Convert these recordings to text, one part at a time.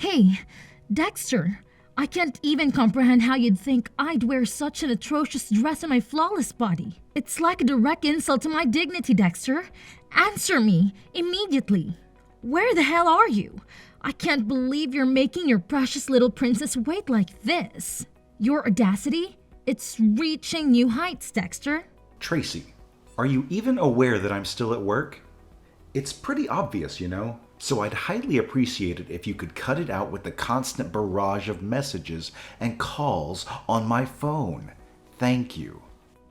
Hey, Dexter, I can't even comprehend how you'd think I'd wear such an atrocious dress on my flawless body. It's like a direct insult to my dignity, Dexter. Answer me, immediately. Where the hell are you? I can't believe you're making your precious little princess wait like this. Your audacity? It's reaching new heights, Dexter. Tracy, are you even aware that I'm still at work? It's pretty obvious, you know, so I'd highly appreciate it if you could cut it out with the constant barrage of messages and calls on my phone. Thank you.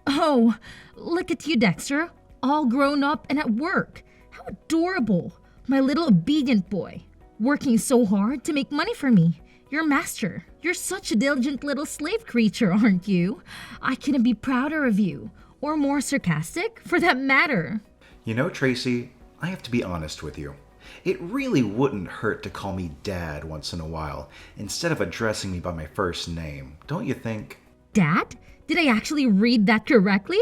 Oh, look at you, Dexter, all grown up and at work. How adorable. My little obedient boy, working so hard to make money for me. Your master. You're such a diligent little slave creature, aren't you? I couldn't be prouder of you. Or more sarcastic, for that matter. You know, Tracy, I have to be honest with you. It really wouldn't hurt to call me Dad once in a while, instead of addressing me by my first name, don't you think? Dad? Did I actually read that correctly?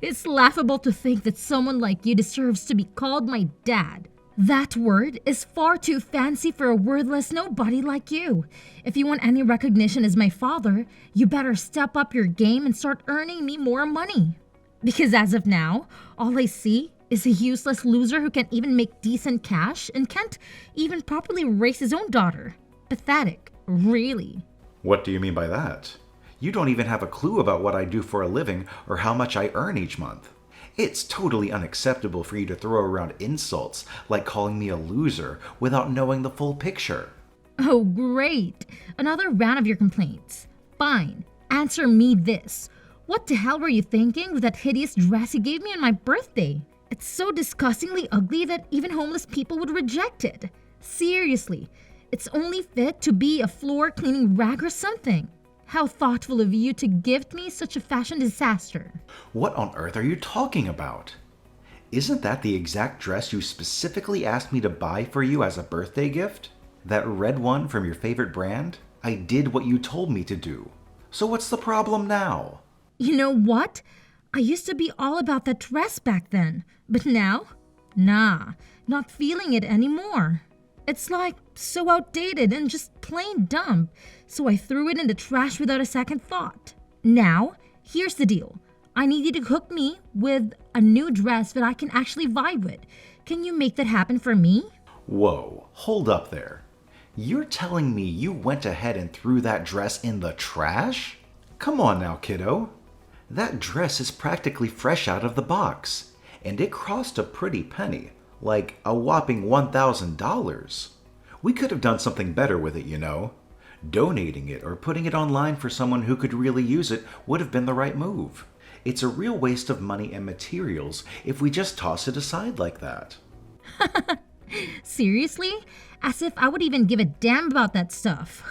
It's laughable to think that someone like you deserves to be called my dad. That word is far too fancy for a wordless nobody like you. If you want any recognition as my father, you better step up your game and start earning me more money. Because as of now, all I see is a useless loser who can't even make decent cash and can't even properly raise his own daughter. Pathetic, really. What do you mean by that? You don't even have a clue about what I do for a living or how much I earn each month. It's totally unacceptable for you to throw around insults like calling me a loser without knowing the full picture. Oh, great. Another round of your complaints. Fine. Answer me this. What the hell were you thinking with that hideous dress you gave me on my birthday? It's so disgustingly ugly that even homeless people would reject it. Seriously, it's only fit to be a floor cleaning rag or something. How thoughtful of you to gift me such a fashion disaster. What on earth are you talking about? Isn't that the exact dress you specifically asked me to buy for you as a birthday gift? That red one from your favorite brand? I did what you told me to do. So what's the problem now? You know what? I used to be all about that dress back then. But now? Nah, not feeling it anymore. It's like so outdated and just plain dumb. So I threw it in the trash without a second thought. Now, here's the deal. I need you to hook me with a new dress that I can actually vibe with. Can you make that happen for me? Whoa, hold up there. You're telling me you went ahead and threw that dress in the trash? Come on now, kiddo. That dress is practically fresh out of the box, and it cost a pretty penny, like a whopping $1,000. We could have done something better with it, you know. Donating it or putting it online for someone who could really use it would have been the right move. It's a real waste of money and materials if we just toss it aside like that. Seriously? As if I would even give a damn about that stuff.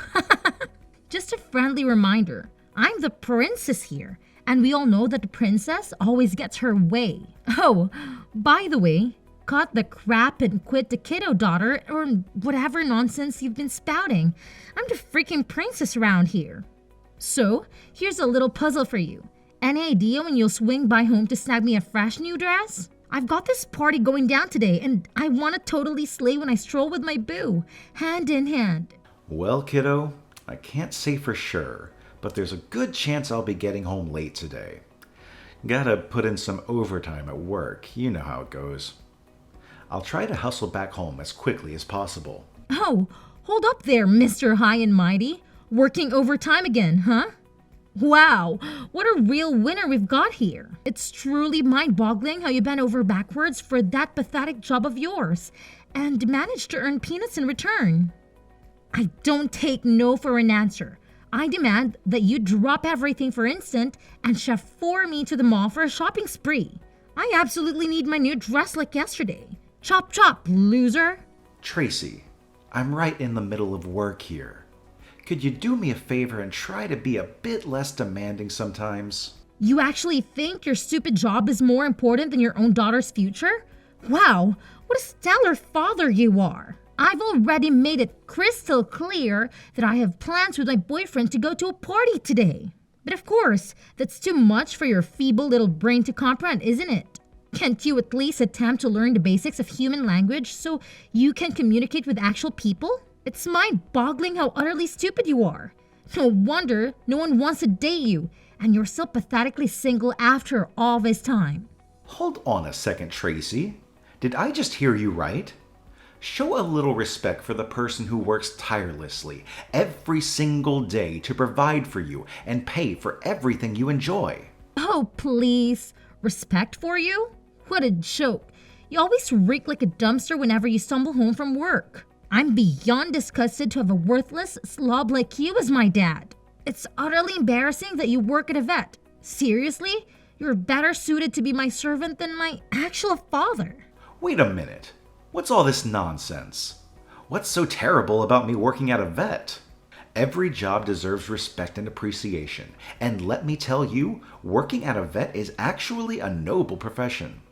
Just a friendly reminder. I'm the princess here, and we all know that the princess always gets her way. Oh, by the way, cut the crap and quit the kiddo daughter or whatever nonsense you've been spouting. I'm the freaking princess around here. So, here's a little puzzle for you. Any idea when you'll swing by home to snag me a fresh new dress? I've got this party going down today and I want to totally slay when I stroll with my boo, hand in hand. Well, kiddo, I can't say for sure, but there's a good chance I'll be getting home late today. Gotta put in some overtime at work, you know how it goes. I'll try to hustle back home as quickly as possible. Oh, hold up there, Mr. High and Mighty. Working overtime again, huh? Wow, what a real winner we've got here. It's truly mind-boggling how you bent over backwards for that pathetic job of yours and managed to earn peanuts in return. I don't take no for an answer. I demand that you drop everything for instant and chauffeur me to the mall for a shopping spree. I absolutely need my new dress like yesterday. Chop chop, loser. Tracy, I'm right in the middle of work here. Could you do me a favor and try to be a bit less demanding sometimes? You actually think your stupid job is more important than your own daughter's future? Wow, what a stellar father you are. I've already made it crystal clear that I have plans with my boyfriend to go to a party today. But of course, that's too much for your feeble little brain to comprehend, isn't it? Can't you at least attempt to learn the basics of human language so you can communicate with actual people? It's mind-boggling how utterly stupid you are. No wonder no one wants to date you, and you're still pathetically single after all this time. Hold on a second, Tracy. Did I just hear you right? Show a little respect for the person who works tirelessly every single day to provide for you and pay for everything you enjoy. Oh, please. Respect for you? What a joke. You always reek like a dumpster whenever you stumble home from work. I'm beyond disgusted to have a worthless slob like you as my dad. It's utterly embarrassing that you work at a vet. Seriously? You're better suited to be my servant than my actual father. Wait a minute. What's all this nonsense? What's so terrible about me working at a vet? Every job deserves respect and appreciation, and let me tell you, working at a vet is actually a noble profession.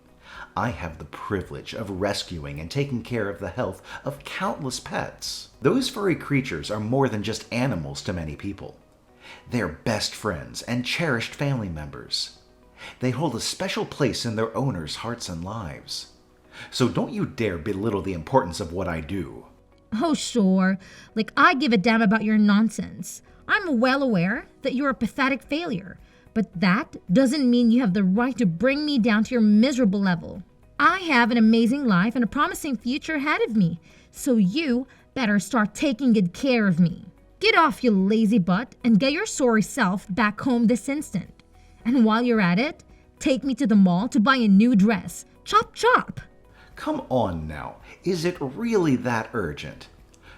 I have the privilege of rescuing and taking care of the health of countless pets. Those furry creatures are more than just animals to many people. They're best friends and cherished family members. They hold a special place in their owners' hearts and lives. So don't you dare belittle the importance of what I do. Oh, sure. Like I give a damn about your nonsense. I'm well aware that you're a pathetic failure, but that doesn't mean you have the right to bring me down to your miserable level. I have an amazing life and a promising future ahead of me, so you better start taking good care of me. Get off, you lazy butt, and get your sorry self back home this instant. And while you're at it, take me to the mall to buy a new dress. Chop chop! Come on now, is it really that urgent?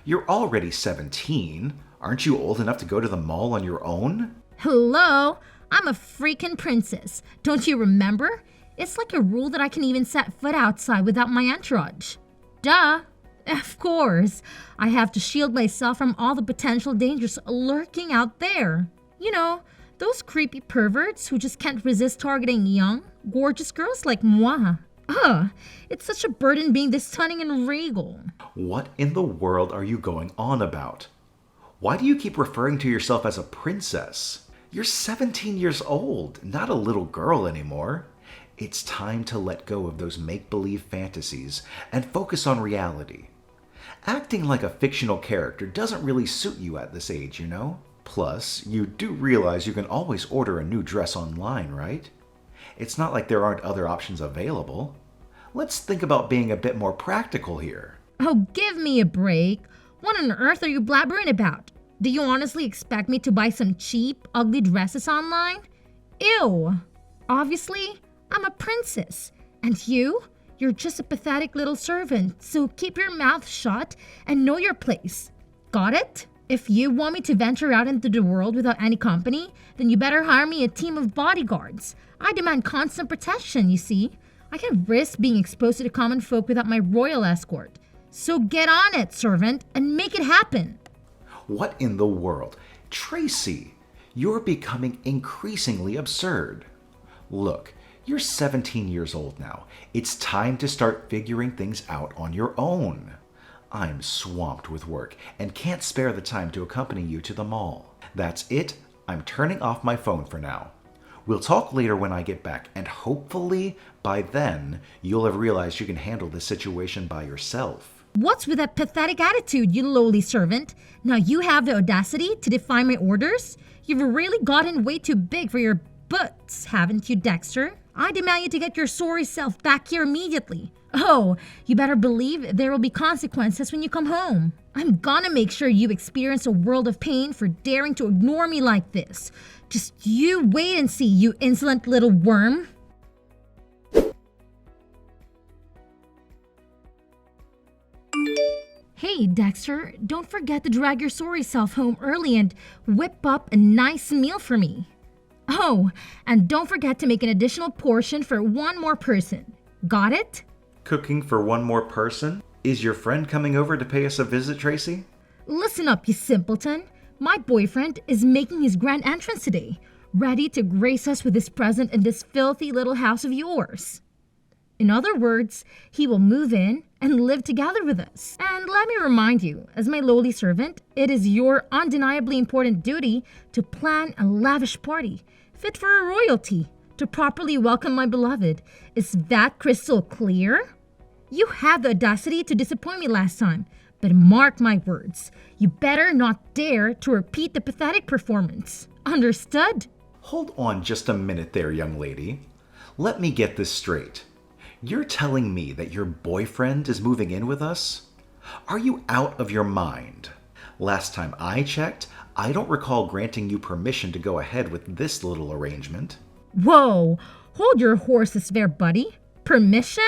You're already 17. Aren't you old enough to go to the mall on your own? Hello? I'm a freaking princess. Don't you remember? It's like a rule that I can even set foot outside without my entourage. Duh. Of course. I have to shield myself from all the potential dangers lurking out there. You know, those creepy perverts who just can't resist targeting young, gorgeous girls like moi. Ugh, it's such a burden being this stunning and regal. What in the world are you going on about? Why do you keep referring to yourself as a princess? You're 17 years old, not a little girl anymore. It's time to let go of those make-believe fantasies and focus on reality. Acting like a fictional character doesn't really suit you at this age, you know? Plus, you do realize you can always order a new dress online, right? It's not like there aren't other options available. Let's think about being a bit more practical here. Oh, give me a break. What on earth are you blabbering about? Do you honestly expect me to buy some cheap, ugly dresses online? Ew! Obviously, I'm a princess. And you're just a pathetic little servant, so keep your mouth shut and know your place. Got it? If you want me to venture out into the world without any company, then you better hire me a team of bodyguards. I demand constant protection, you see. I can't risk being exposed to the common folk without my royal escort. So get on it, servant, and make it happen. What in the world? Tracy, you're becoming increasingly absurd. Look, you're 17 years old now. It's time to start figuring things out on your own. I'm swamped with work and can't spare the time to accompany you to the mall. That's it. I'm turning off my phone for now. We'll talk later when I get back, and hopefully by then you'll have realized you can handle this situation by yourself. What's with that pathetic attitude, you lowly servant? Now you have the audacity to defy my orders? You've really gotten way too big for your butts, haven't you, Dexter? I demand you to get your sorry self back here immediately. Oh, you better believe there will be consequences when you come home. I'm gonna make sure you experience a world of pain for daring to ignore me like this. Just you wait and see, you insolent little worm. Hey, Dexter, don't forget to drag your sorry self home early and whip up a nice meal for me. Oh, and don't forget to make an additional portion for one more person. Got it? Cooking for one more person? Is your friend coming over to pay us a visit, Tracy? Listen up, you simpleton. My boyfriend is making his grand entrance today, ready to grace us with his presence in this filthy little house of yours. In other words, he will move in and live together with us. And let me remind you, as my lowly servant, it is your undeniably important duty to plan a lavish party, fit for a royalty, to properly welcome my beloved. Is that crystal clear? You had the audacity to disappoint me last time, But mark my words, you better not dare to repeat the pathetic performance. Understood? Hold on just a minute there, young lady. Let me get this straight. You're telling me that your boyfriend is moving in with us? Are you out of your mind? Last time I checked, I don't recall granting you permission to go ahead with this little arrangement. Whoa, hold your horses there, buddy. Permission?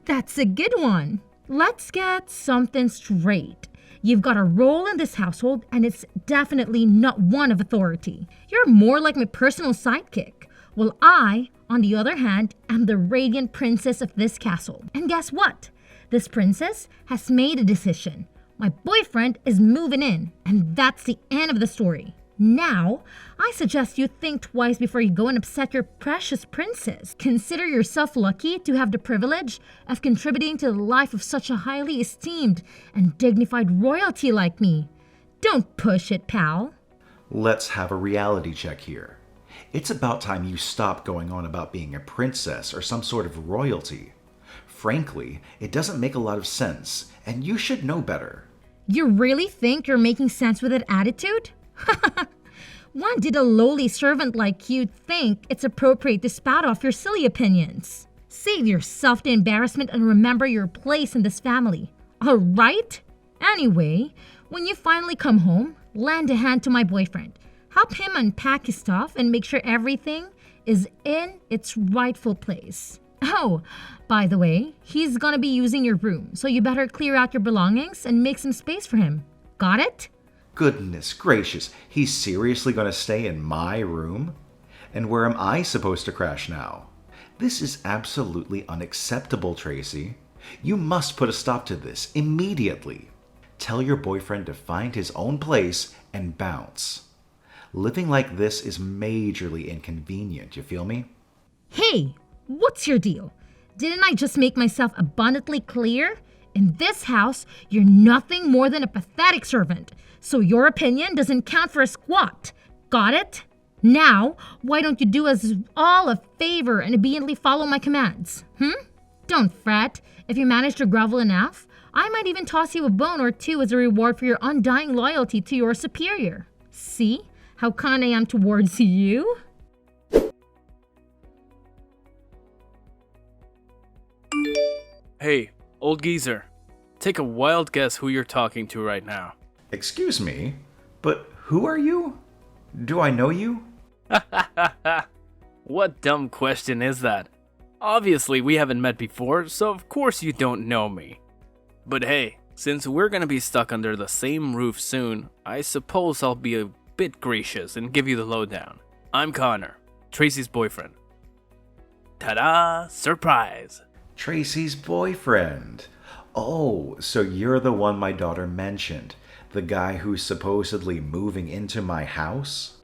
That's a good one. Let's get something straight. You've got a role in this household, and it's definitely not one of authority. You're more like my personal sidekick. While I, on the other hand, am the radiant princess of this castle. And guess what? This princess has made a decision. My boyfriend is moving in, and that's the end of the story. Now, I suggest you think twice before you go and upset your precious princess. Consider yourself lucky to have the privilege of contributing to the life of such a highly esteemed and dignified royalty like me. Don't push it, pal. Let's have a reality check here. It's about time you stop going on about being a princess or some sort of royalty. Frankly, it doesn't make a lot of sense, and you should know better. You really think you're making sense with that attitude? When did a lowly servant like you think it's appropriate to spout off your silly opinions? Save yourself the embarrassment and remember your place in this family. All right? Anyway, when you finally come home, lend a hand to my boyfriend. Help him unpack his stuff and make sure everything is in its rightful place. Oh, by the way, he's gonna be using your room, so you better clear out your belongings and make some space for him. Got it? Goodness gracious, he's seriously going to stay in my room? And where am I supposed to crash now? This is absolutely unacceptable, Tracy. You must put a stop to this immediately. Tell your boyfriend to find his own place and bounce. Living like this is majorly inconvenient, you feel me? Hey, what's your deal? Didn't I just make myself abundantly clear? In this house, you're nothing more than a pathetic servant, so your opinion doesn't count for a squat. Got it? Now, why don't you do us all a favor and obediently follow my commands? Don't fret. If you manage to grovel enough, I might even toss you a bone or two as a reward for your undying loyalty to your superior. See how kind I am towards you? Hey, old geezer. Take a wild guess who you're talking to right now. Excuse me, but who are you? Do I know you? What dumb question is that? Obviously, we haven't met before, so of course you don't know me. But hey, since we're gonna be stuck under the same roof soon, I suppose I'll be a bit gracious and give you the lowdown. I'm Connor, Tracy's boyfriend. Ta-da! Surprise! Tracy's boyfriend. Oh, so you're the one my daughter mentioned. The guy who's supposedly moving into my house?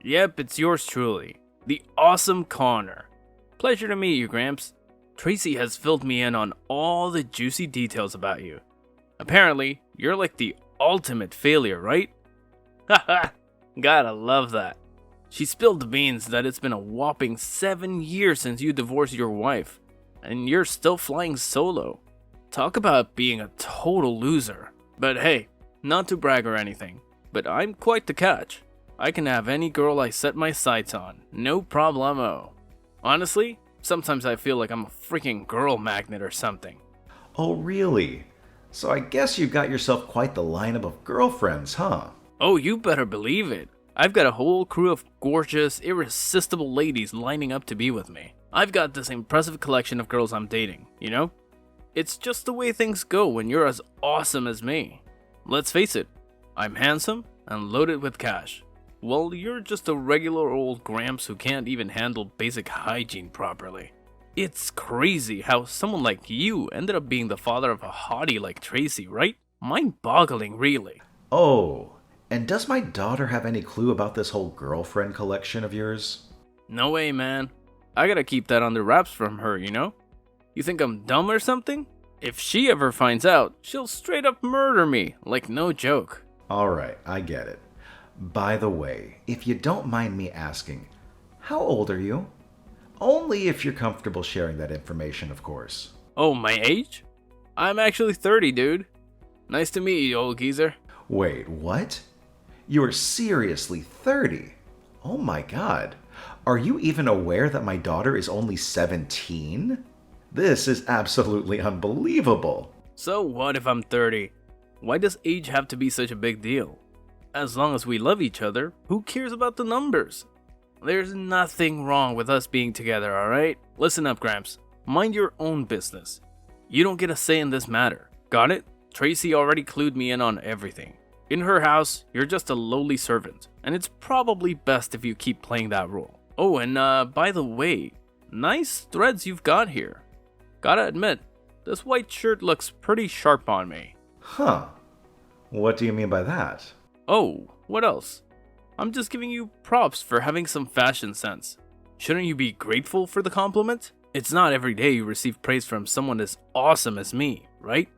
Yep, it's yours truly, the awesome Connor. Pleasure to meet you, Gramps. Tracy has filled me in on all the juicy details about you. Apparently, you're like the ultimate failure, right? Haha, gotta love that. She spilled the beans that it's been a whopping 7 years since you divorced your wife, and you're still flying solo. Talk about being a total loser. But hey, not to brag or anything, but I'm quite the catch. I can have any girl I set my sights on, no problemo. Honestly, sometimes I feel like I'm a freaking girl magnet or something. Oh, really? So I guess you got yourself quite the lineup of girlfriends, huh? Oh, you better believe it. I've got a whole crew of gorgeous, irresistible ladies lining up to be with me. I've got this impressive collection of girls I'm dating, you know? It's just the way things go when you're as awesome as me. Let's face it, I'm handsome and loaded with cash. Well, you're just a regular old Gramps who can't even handle basic hygiene properly. It's crazy how someone like you ended up being the father of a hottie like Tracy, right? Mind-boggling, really. Oh, and does my daughter have any clue about this whole girlfriend collection of yours? No way, man. I gotta keep that under wraps from her, you know? You think I'm dumb or something? If she ever finds out, she'll straight up murder me, like no joke. Alright, I get it. By the way, if you don't mind me asking, how old are you? Only if you're comfortable sharing that information, of course. Oh, my age? I'm actually 30, dude. Nice to meet you, old geezer. Wait, what? You are seriously 30? Oh my god. Are you even aware that my daughter is only 17? This is absolutely unbelievable. So what if I'm 30? Why does age have to be such a big deal? As long as we love each other, who cares about the numbers? There's nothing wrong with us being together, alright? Listen up, Gramps. Mind your own business. You don't get a say in this matter. Got it? Tracy already clued me in on everything. In her house, you're just a lowly servant, and it's probably best if you keep playing that role. Oh, and by the way, nice threads you've got here. Gotta admit, this white shirt looks pretty sharp on me. Huh. What do you mean by that? Oh, what else? I'm just giving you props for having some fashion sense. Shouldn't you be grateful for the compliment? It's not every day you receive praise from someone as awesome as me, right?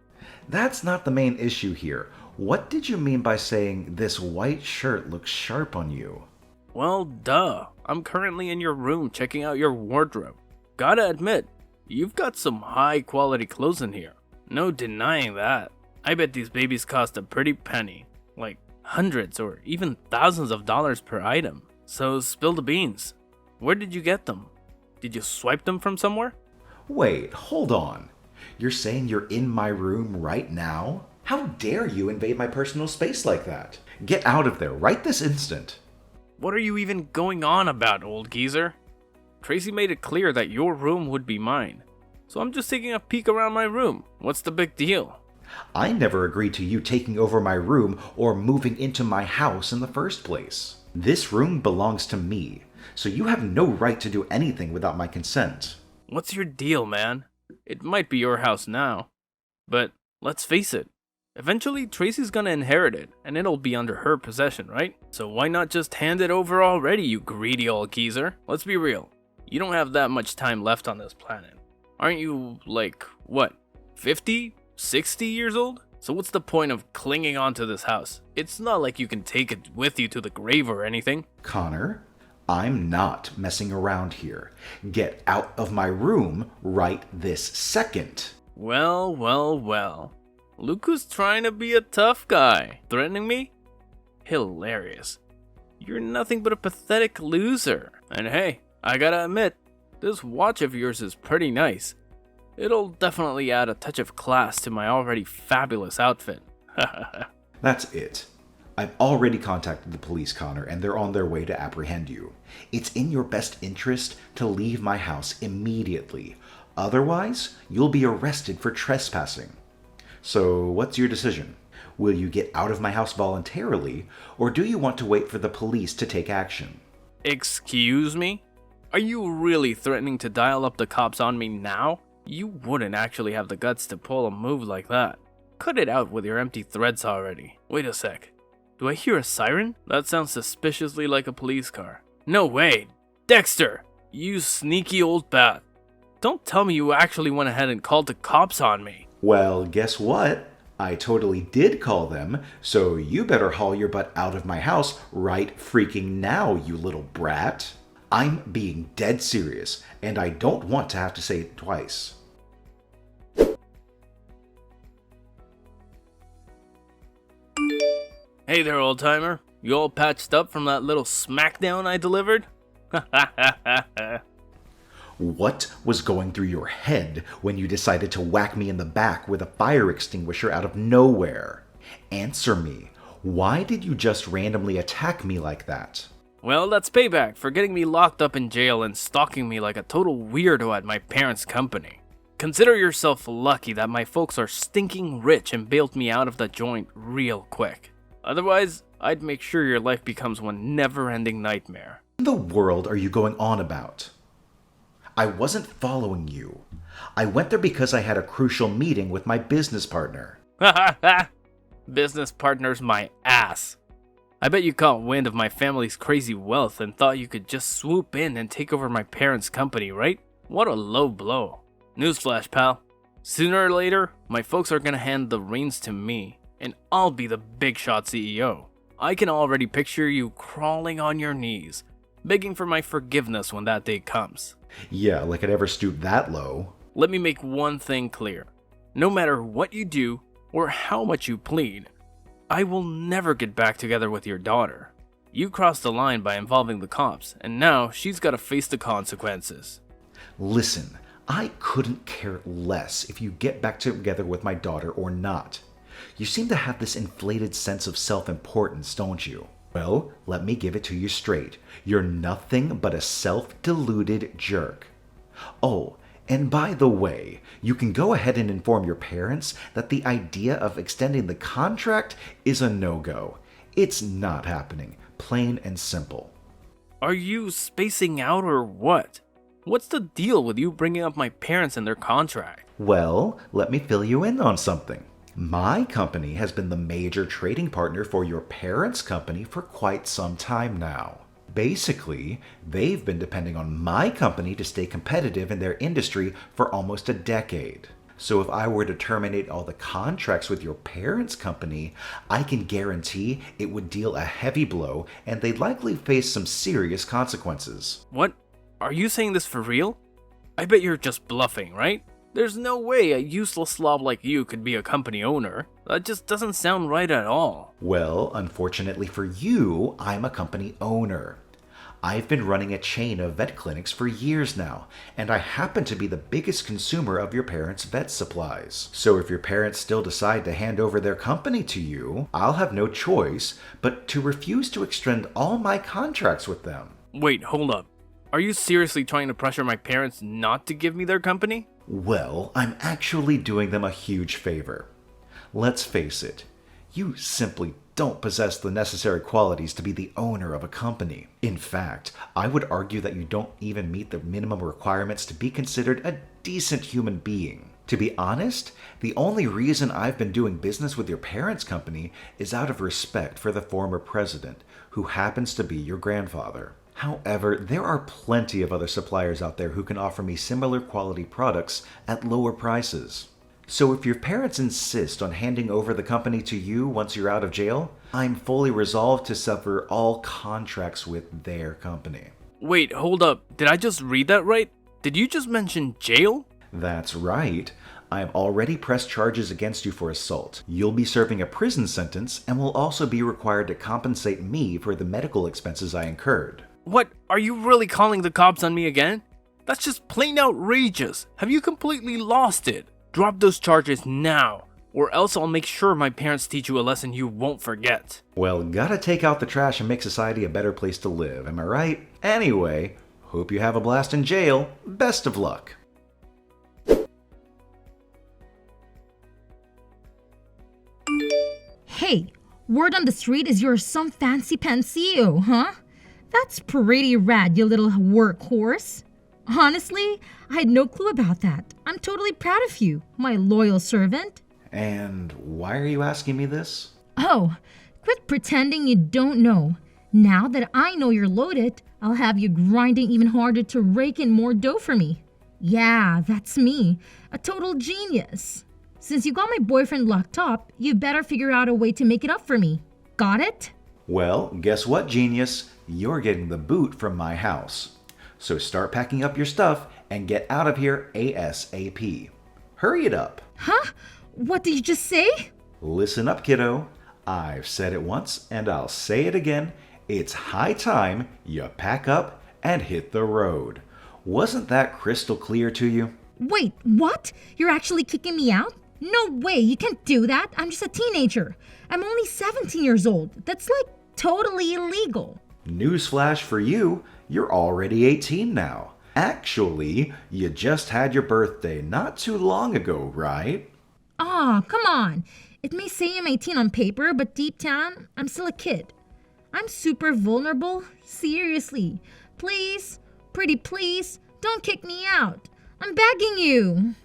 That's not the main issue here. What did you mean by saying this white shirt looks sharp on you? Well, duh. I'm currently in your room checking out your wardrobe. Gotta admit, you've got some high quality clothes in here. No denying that. I bet these babies cost a pretty penny. Like hundreds or even thousands of dollars per item. So spill the beans. Where did you get them? Did you swipe them from somewhere? Wait, hold on. You're saying you're in my room right now? How dare you invade my personal space like that? Get out of there right this instant. What are you even going on about, old geezer? Tracy made it clear that your room would be mine. So I'm just taking a peek around my room. What's the big deal? I never agreed to you taking over my room or moving into my house in the first place. This room belongs to me, so you have no right to do anything without my consent. What's your deal, man? It might be your house now, but let's face it. Eventually, Tracy's gonna inherit it, and it'll be under her possession, right? So why not just hand it over already, you greedy old geezer? Let's be real. You don't have that much time left on this planet. Aren't you, like, what, 50? 60 years old? So what's the point of clinging onto this house? It's not like you can take it with you to the grave or anything. Connor, I'm not messing around here. Get out of my room right this second. Well, well, well. Look who's trying to be a tough guy. Threatening me? Hilarious. You're nothing but a pathetic loser. And hey, I gotta admit, this watch of yours is pretty nice. It'll definitely add a touch of class to my already fabulous outfit. That's it. I've already contacted the police, Connor, and they're on their way to apprehend you. It's in your best interest to leave my house immediately. Otherwise, you'll be arrested for trespassing. So, what's your decision? Will you get out of my house voluntarily, or do you want to wait for the police to take action? Excuse me? Are you really threatening to dial up the cops on me now? You wouldn't actually have the guts to pull a move like that. Cut it out with your empty threats already. Wait a sec. Do I hear a siren? That sounds suspiciously like a police car. No way! Dexter! You sneaky old bat. Don't tell me you actually went ahead and called the cops on me. Well, guess what? I totally did call them, so you better haul your butt out of my house right freaking now, you little brat. I'm being dead serious, and I don't want to have to say it twice. Hey there, old timer. You all patched up from that little smackdown I delivered? What was going through your head when you decided to whack me in the back with a fire extinguisher out of nowhere? Answer me. Why did you just randomly attack me like that? Well, that's payback for getting me locked up in jail and stalking me like a total weirdo at my parents' company. Consider yourself lucky that my folks are stinking rich and bailed me out of the joint real quick. Otherwise, I'd make sure your life becomes one never-ending nightmare. What in the world are you going on about? I wasn't following you. I went there because I had a crucial meeting with my business partner. Business partner's my ass. I bet you caught wind of my family's crazy wealth and thought you could just swoop in and take over my parents' company, right? What a low blow. Newsflash, pal. Sooner or later, my folks are gonna hand the reins to me, and I'll be the big shot CEO. I can already picture you crawling on your knees, begging for my forgiveness when that day comes. Yeah, like I'd ever stoop that low. Let me make one thing clear. No matter what you do or how much you plead, I will never get back together with your daughter. You crossed the line by involving the cops, and now she's got to face the consequences. Listen, I couldn't care less if you get back together with my daughter or not. You seem to have this inflated sense of self-importance, don't you? Well, let me give it to you straight. You're nothing but a self-deluded jerk. Oh, and by the way, you can go ahead and inform your parents that the idea of extending the contract is a no-go. It's not happening, plain and simple. Are you spacing out or what? What's the deal with you bringing up my parents and their contract? Well, let me fill you in on something. My company has been the major trading partner for your parents' company for quite some time now. Basically, they've been depending on my company to stay competitive in their industry for almost a decade. So if I were to terminate all the contracts with your parents' company, I can guarantee it would deal a heavy blow and they'd likely face some serious consequences. What? Are you saying this for real? I bet you're just bluffing, right? There's no way a useless slob like you could be a company owner. That just doesn't sound right at all. Well, unfortunately for you, I'm a company owner. I've been running a chain of vet clinics for years now, and I happen to be the biggest consumer of your parents' vet supplies. So if your parents still decide to hand over their company to you, I'll have no choice but to refuse to extend all my contracts with them. Wait, hold up. Are you seriously trying to pressure my parents not to give me their company? Well, I'm actually doing them a huge favor. Let's face it, you simply don't possess the necessary qualities to be the owner of a company. In fact, I would argue that you don't even meet the minimum requirements to be considered a decent human being. To be honest, the only reason I've been doing business with your parents' company is out of respect for the former president, who happens to be your grandfather. However, there are plenty of other suppliers out there who can offer me similar quality products at lower prices. So if your parents insist on handing over the company to you once you're out of jail, I'm fully resolved to sever all contracts with their company. Wait, hold up. Did I just read that right? Did you just mention jail? That's right. I have already pressed charges against you for assault. You'll be serving a prison sentence and will also be required to compensate me for the medical expenses I incurred. What? Are you really calling the cops on me again? That's just plain outrageous. Have you completely lost it? Drop those charges now, or else I'll make sure my parents teach you a lesson you won't forget. Well, gotta take out the trash and make society a better place to live, am I right? Anyway, hope you have a blast in jail. Best of luck. Hey, word on the street is you're some fancy pansio, huh? That's pretty rad, you little workhorse. Honestly, I had no clue about that. I'm totally proud of you, my loyal servant. And why are you asking me this? Oh, quit pretending you don't know. Now that I know you're loaded, I'll have you grinding even harder to rake in more dough for me. Yeah, that's me, a total genius. Since you got my boyfriend locked up, you better figure out a way to make it up for me. Got it? Well, guess what, genius? You're getting the boot from my house. So start packing up your stuff and get out of here ASAP. Hurry it up. Huh? What did you just say? Listen up, kiddo. I've said it once and I'll say it again. It's high time you pack up and hit the road. Wasn't that crystal clear to you? Wait, what? You're actually kicking me out? No way, you can't do that. I'm just a teenager. I'm only 17 years old. That's like totally illegal. Newsflash for you, you're already 18 now. Actually, you just had your birthday not too long ago, right? Aw, come on. It may say I'm 18 on paper, but deep down, I'm still a kid. I'm super vulnerable. Seriously. Please, pretty please, don't kick me out. I'm begging you.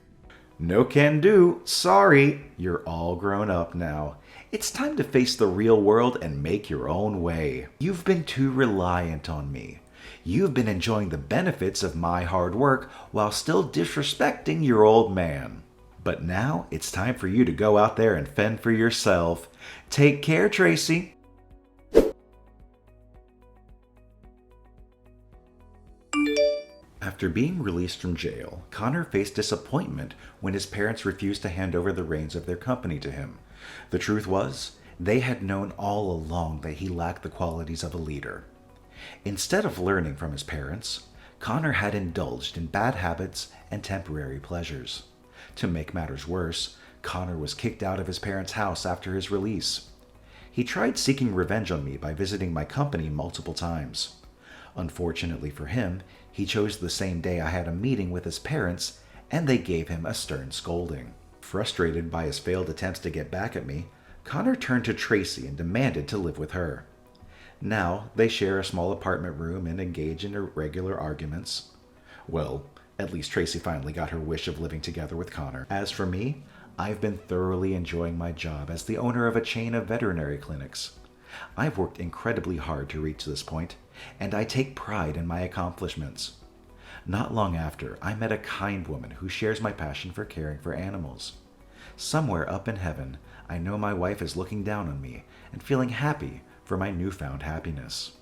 No can do. Sorry. You're all grown up now. It's time to face the real world and make your own way. You've been too reliant on me. You've been enjoying the benefits of my hard work while still disrespecting your old man. But now it's time for you to go out there and fend for yourself. Take care, Tracy. After being released from jail, Connor faced disappointment when his parents refused to hand over the reins of their company to him. The truth was, they had known all along that he lacked the qualities of a leader. Instead of learning from his parents, Connor had indulged in bad habits and temporary pleasures. To make matters worse, Connor was kicked out of his parents' house after his release. He tried seeking revenge on me by visiting my company multiple times. Unfortunately for him, he chose the same day I had a meeting with his parents, and they gave him a stern scolding. Frustrated by his failed attempts to get back at me, Connor turned to Tracy and demanded to live with her. Now, they share a small apartment room and engage in irregular arguments. Well, at least Tracy finally got her wish of living together with Connor. As for me, I've been thoroughly enjoying my job as the owner of a chain of veterinary clinics. I've worked incredibly hard to reach this point, and I take pride in my accomplishments. Not long after, I met a kind woman who shares my passion for caring for animals. Somewhere up in heaven, I know my wife is looking down on me and feeling happy for my newfound happiness.